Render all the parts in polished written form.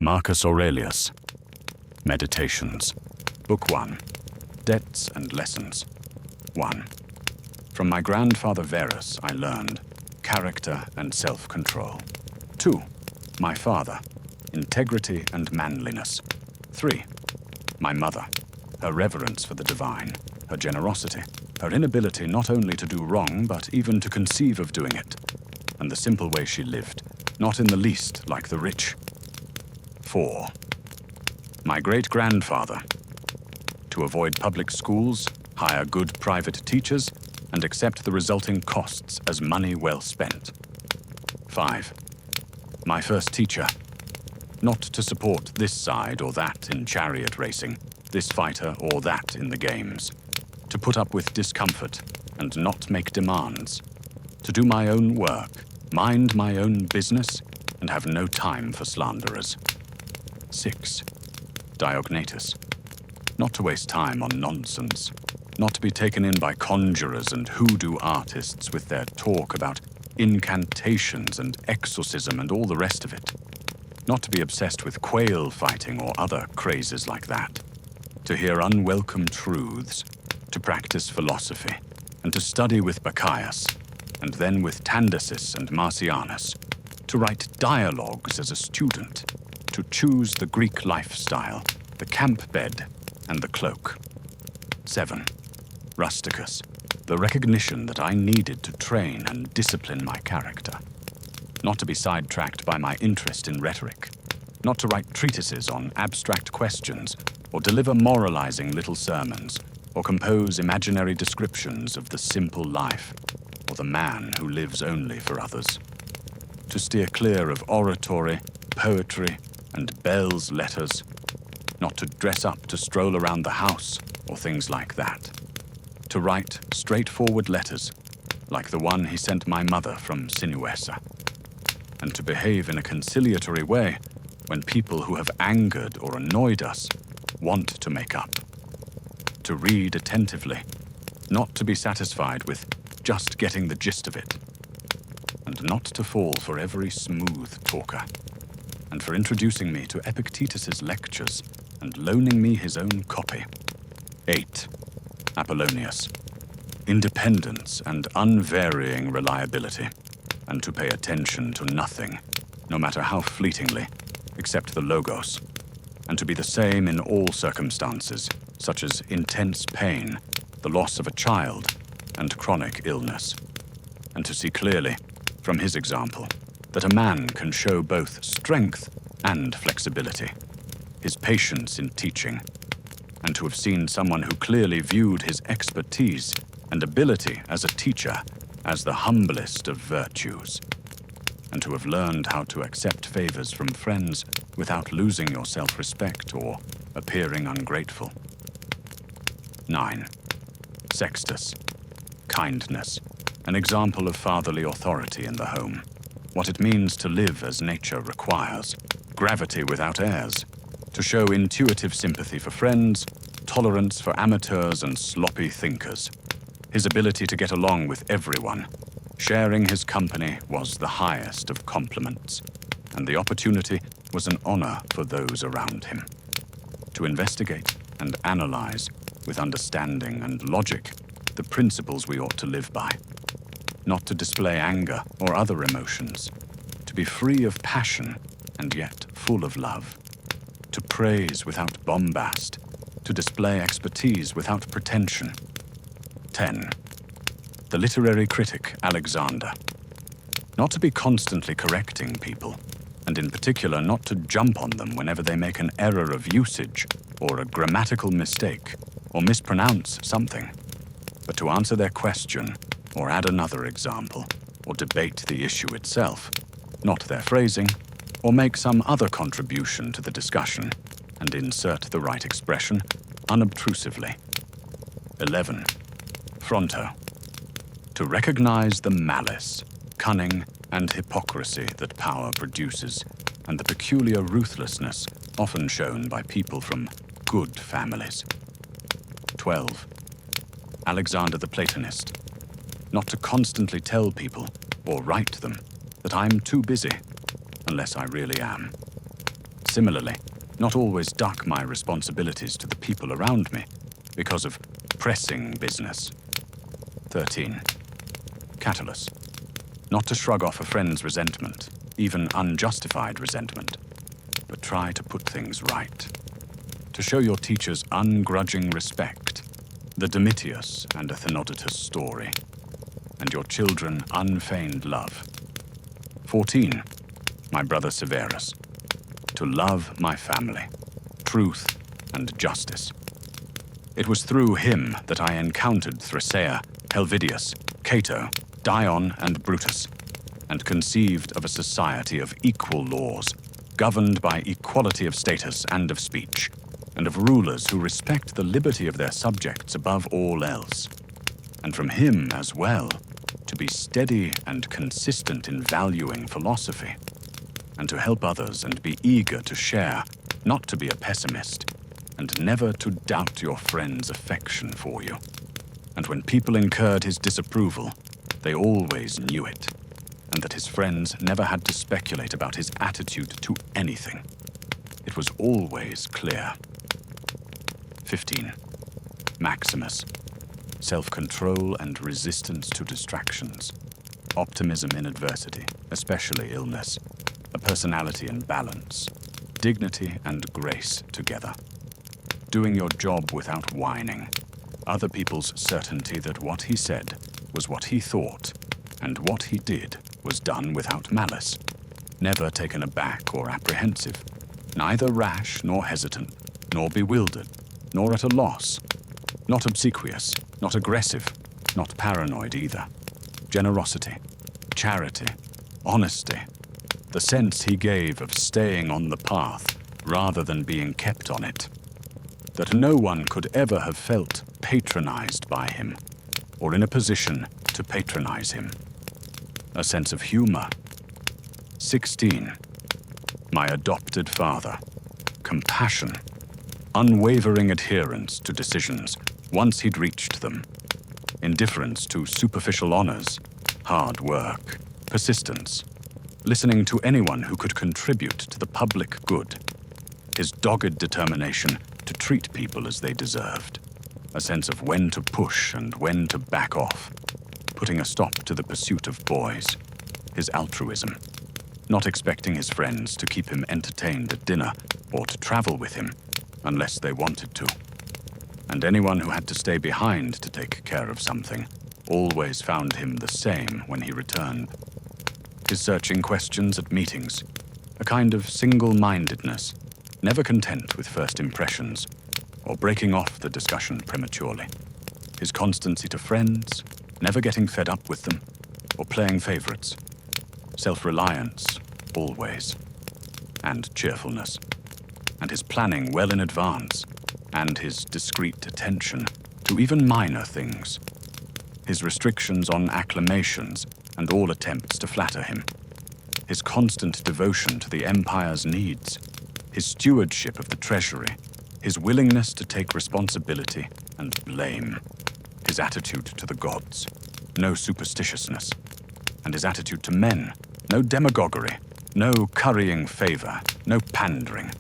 Marcus Aurelius. Meditations. Book 1. Debts and Lessons. 1. From my grandfather Verus I learned character and self-control. 2. My father, integrity and manliness. 3. My mother, her reverence for the divine, her generosity, her inability not only to do wrong but even to conceive of doing it, and the simple way she lived, not in the least like the rich. 4. My great-grandfather, to avoid public schools, hire good private teachers, and accept the resulting costs as money well spent. 5. My first teacher, not to support this side or that in chariot racing, this fighter or that in the games, to put up with discomfort and not make demands, to do my own work, mind my own business, and have no time for slanderers. 6. Diognetus, not to waste time on nonsense, not to be taken in by conjurers and hoodoo artists with their talk about incantations and exorcism and all the rest of it, not to be obsessed with quail fighting or other crazes like that, to hear unwelcome truths, to practice philosophy, and to study with Bacchius, and then with Tandasis and Marcianus, to write dialogues as a student, to choose the Greek lifestyle, the camp bed, and the cloak. 7. Rusticus, the recognition that I needed to train and discipline my character, not to be sidetracked by my interest in rhetoric, not to write treatises on abstract questions, or deliver moralizing little sermons, or compose imaginary descriptions of the simple life, or the man who lives only for others. To steer clear of oratory, poetry, and belles letters, not to dress up to stroll around the house, or things like that. To write straightforward letters, like the one he sent my mother from Sinuessa, and to behave in a conciliatory way when people who have angered or annoyed us want to make up. To read attentively, not to be satisfied with just getting the gist of it, and not to fall for every smooth talker, and for introducing me to Epictetus's lectures and loaning me his own copy. 8. Apollonius, independence and unvarying reliability, and to pay attention to nothing, no matter how fleetingly, except the logos, and to be the same in all circumstances, such as intense pain, the loss of a child, and chronic illness, and to see clearly, from his example, that a man can show both strength and flexibility, his patience in teaching, and to have seen someone who clearly viewed his expertise and ability as a teacher as the humblest of virtues, and to have learned how to accept favors from friends without losing your self-respect or appearing ungrateful. 9. Sextus, kindness, an example of fatherly authority in the home, what it means to live as nature requires, gravity without airs, to show intuitive sympathy for friends, tolerance for amateurs and sloppy thinkers. His ability to get along with everyone, sharing his company was the highest of compliments, and the opportunity was an honor for those around him. To investigate and analyze, with understanding and logic, the principles we ought to live by. Not to display anger or other emotions, to be free of passion and yet full of love, to praise without bombast, to display expertise without pretension. 10. The literary critic Alexander, not to be constantly correcting people, and in particular not to jump on them whenever they make an error of usage or a grammatical mistake or mispronounce something, but to answer their question or add another example, or debate the issue itself, not their phrasing, or make some other contribution to the discussion, and insert the right expression unobtrusively. 11. Fronto, to recognize the malice, cunning, and hypocrisy that power produces, and the peculiar ruthlessness often shown by people from good families. 12. Alexander the Platonist, not to constantly tell people, or write them, that I'm too busy, unless I really am. similarly, not always duck my responsibilities to the people around me because of pressing business. 13. Catalyst. Not to shrug off a friend's resentment, even unjustified resentment, but try to put things right. To show your teachers ungrudging respect, the Domitius and Athenodotus story, and your children unfeigned love. 14. My brother Severus. To love my family, truth and justice. It was through him that I encountered Thrasea, Helvidius, Cato, Dion, and Brutus, and conceived of a society of equal laws, governed by equality of status and of speech, and of rulers who respect the liberty of their subjects above all else. And from him as well, to be steady and consistent in valuing philosophy, and to help others and be eager to share, not to be a pessimist, and never to doubt your friend's affection for you. And when people incurred his disapproval, they always knew it, and that his friends never had to speculate about his attitude to anything. It was always clear. 15. Maximus. Self-control and resistance to distractions. Optimism in adversity, especially illness. A personality in balance. Dignity and grace together. Doing your job without whining. Other people's certainty that what he said was what he thought, and what he did was done without malice. Never taken aback or apprehensive. Neither rash nor hesitant, nor bewildered, nor at a loss. Not obsequious, not aggressive, not paranoid either. Generosity, charity, honesty. The sense he gave of staying on the path rather than being kept on it. That no one could ever have felt patronized by him, or in a position to patronize him. A sense of humor. 16. My adopted father. Compassion. Unwavering adherence to decisions once he'd reached them. Indifference to superficial honors. Hard work. Persistence. Listening to anyone who could contribute to the public good. His dogged determination to treat people as they deserved. A sense of when to push and when to back off. Putting a stop to the pursuit of boys. His altruism. Not expecting his friends to keep him entertained at dinner or to travel with him unless they wanted to. And anyone who had to stay behind to take care of something always found him the same when he returned. His searching questions at meetings. A kind of single-mindedness. Never content with first impressions, or breaking off the discussion prematurely. His constancy to friends, never getting fed up with them, or playing favorites. Self-reliance, always. And cheerfulness. And his planning well in advance, and his discreet attention to even minor things. His restrictions on acclamations and all attempts to flatter him. His constant devotion to the empire's needs. His stewardship of the treasury, his willingness to take responsibility and blame, his attitude to the gods, no superstitiousness, and his attitude to men, no demagoguery, no currying favor, no pandering.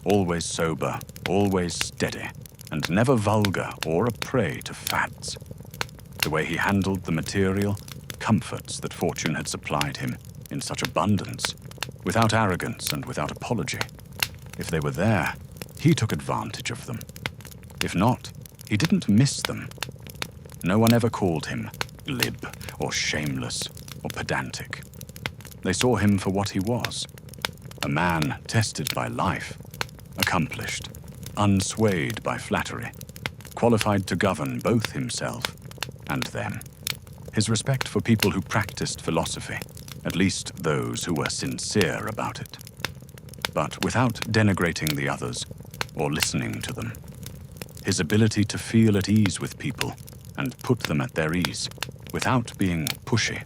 Always sober, always steady, and never vulgar or a prey to fads. The way he handled the material comforts that fortune had supplied him in such abundance, without arrogance and without apology. If they were there, he took advantage of them. If not, he didn't miss them. No one ever called him glib or shameless or pedantic. They saw him for what he was, a man tested by life, accomplished, unswayed by flattery, qualified to govern both himself and them. His respect for people who practiced philosophy, at least those who were sincere about it, but without denigrating the others or listening to them. His ability to feel at ease with people and put them at their ease without being pushy.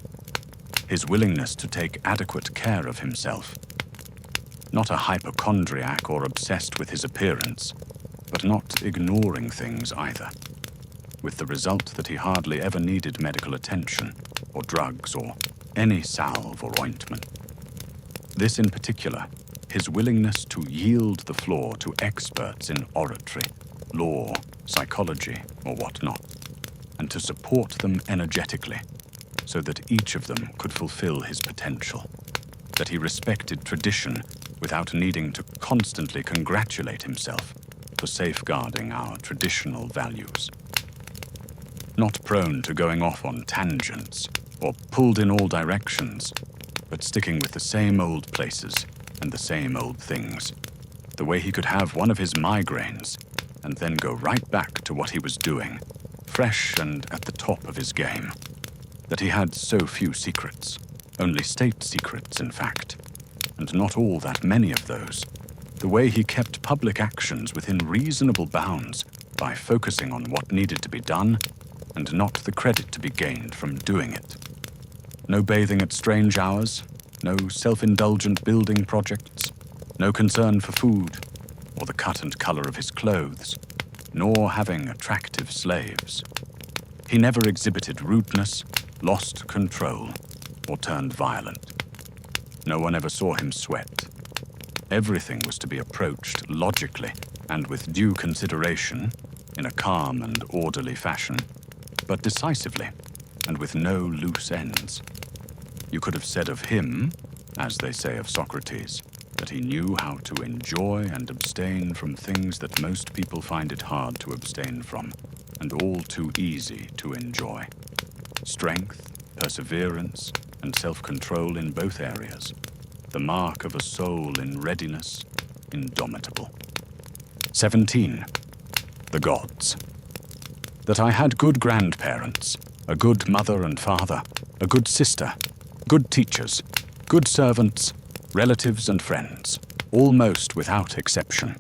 His willingness to take adequate care of himself. Not a hypochondriac or obsessed with his appearance, but not ignoring things either, with the result that he hardly ever needed medical attention or drugs or any salve or ointment. This in particular his willingness to yield the floor to experts in oratory, law, psychology, or whatnot, and to support them energetically, so that each of them could fulfill his potential, that he respected tradition without needing to constantly congratulate himself for safeguarding our traditional values. Not prone to going off on tangents or pulled in all directions, but sticking with the same old places and the same old things, the way he could have one of his migraines and then go right back to what he was doing, fresh and at the top of his game. That he had so few secrets, only state secrets, in fact, and not all that many of those. The way he kept public actions within reasonable bounds by focusing on what needed to be done and not the credit to be gained from doing it. No bathing at strange hours, no self-indulgent building projects, no concern for food or the cut and color of his clothes, nor having attractive slaves. He never exhibited rudeness, lost control, or turned violent. No one ever saw him sweat. Everything was to be approached logically and with due consideration, in a calm and orderly fashion, but decisively and with no loose ends. You could have said of him, as they say of Socrates, that he knew how to enjoy and abstain from things that most people find it hard to abstain from, and all too easy to enjoy. Strength, perseverance, and self-control in both areas, the mark of a soul in readiness, indomitable. 17. The gods. That I had good grandparents, a good mother and father, a good sister, good teachers, good servants, relatives and friends, almost without exception,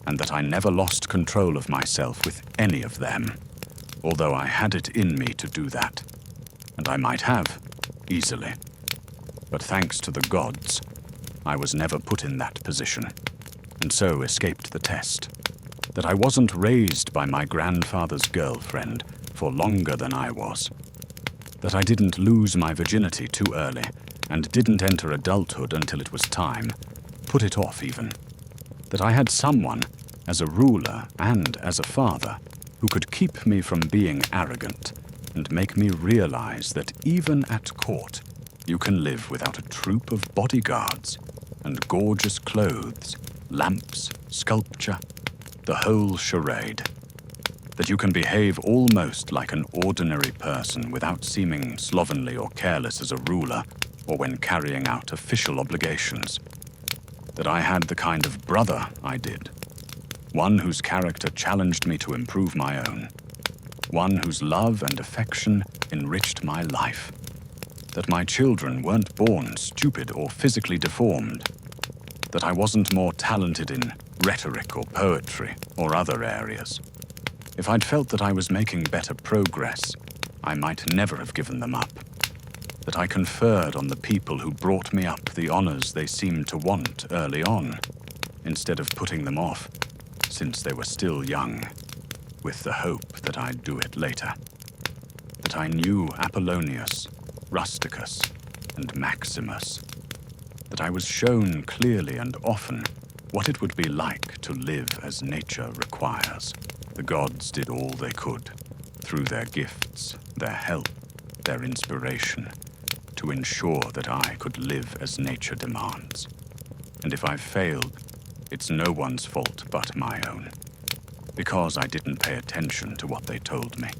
and that I never lost control of myself with any of them, although I had it in me to do that, and I might have, easily. But thanks to the gods, I was never put in that position, and so escaped the test. That I wasn't raised by my grandfather's girlfriend for longer than I was. That I didn't lose my virginity too early, and didn't enter adulthood until it was time, put it off even. That I had someone, as a ruler and as a father, who could keep me from being arrogant and make me realize that even at court, you can live without a troop of bodyguards and gorgeous clothes, lamps, sculpture, the whole charade. That you can behave almost like an ordinary person without seeming slovenly or careless as a ruler or when carrying out official obligations. That I had the kind of brother I did, one whose character challenged me to improve my own, one whose love and affection enriched my life. That my children weren't born stupid or physically deformed. That I wasn't more talented in rhetoric or poetry or other areas. If I'd felt that I was making better progress, I might never have given them up. That I conferred on the people who brought me up the honors they seemed to want early on, instead of putting them off, since they were still young, with the hope that I'd do it later. That I knew Apollonius, Rusticus, and Maximus. That I was shown clearly and often what it would be like to live as nature requires. The gods did all they could, through their gifts, their help, their inspiration, to ensure that I could live as nature demands. And if I've failed, it's no one's fault but my own, because I didn't pay attention to what they told me,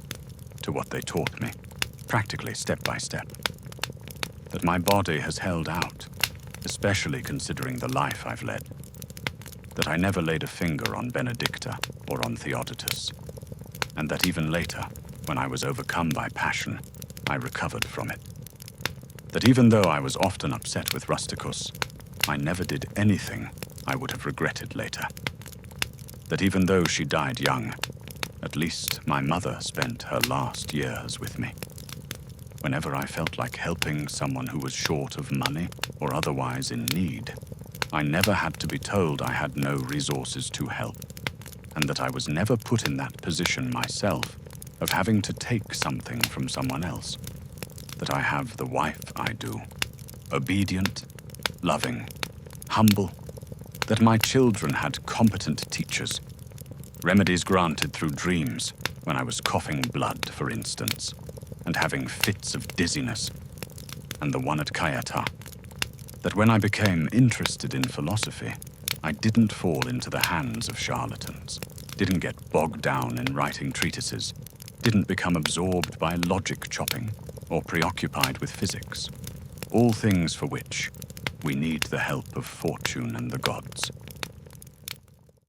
to what they taught me, practically step by step. That my body has held out, especially considering the life I've led. That I never laid a finger on Benedicta or on Theodotus, and that even later, when I was overcome by passion, I recovered from it. That even though I was often upset with Rusticus, I never did anything I would have regretted later. That even though she died young, at least my mother spent her last years with me. Whenever I felt like helping someone who was short of money or otherwise in need, I never had to be told I had no resources to help, and that I was never put in that position myself of having to take something from someone else. That I have the wife I do, obedient, loving, humble, that my children had competent teachers, remedies granted through dreams when I was coughing blood, for instance, and having fits of dizziness, and the one at Kayata, that when I became interested in philosophy, I didn't fall into the hands of charlatans, didn't get bogged down in writing treatises, didn't become absorbed by logic chopping or preoccupied with physics, all things for which we need the help of fortune and the gods.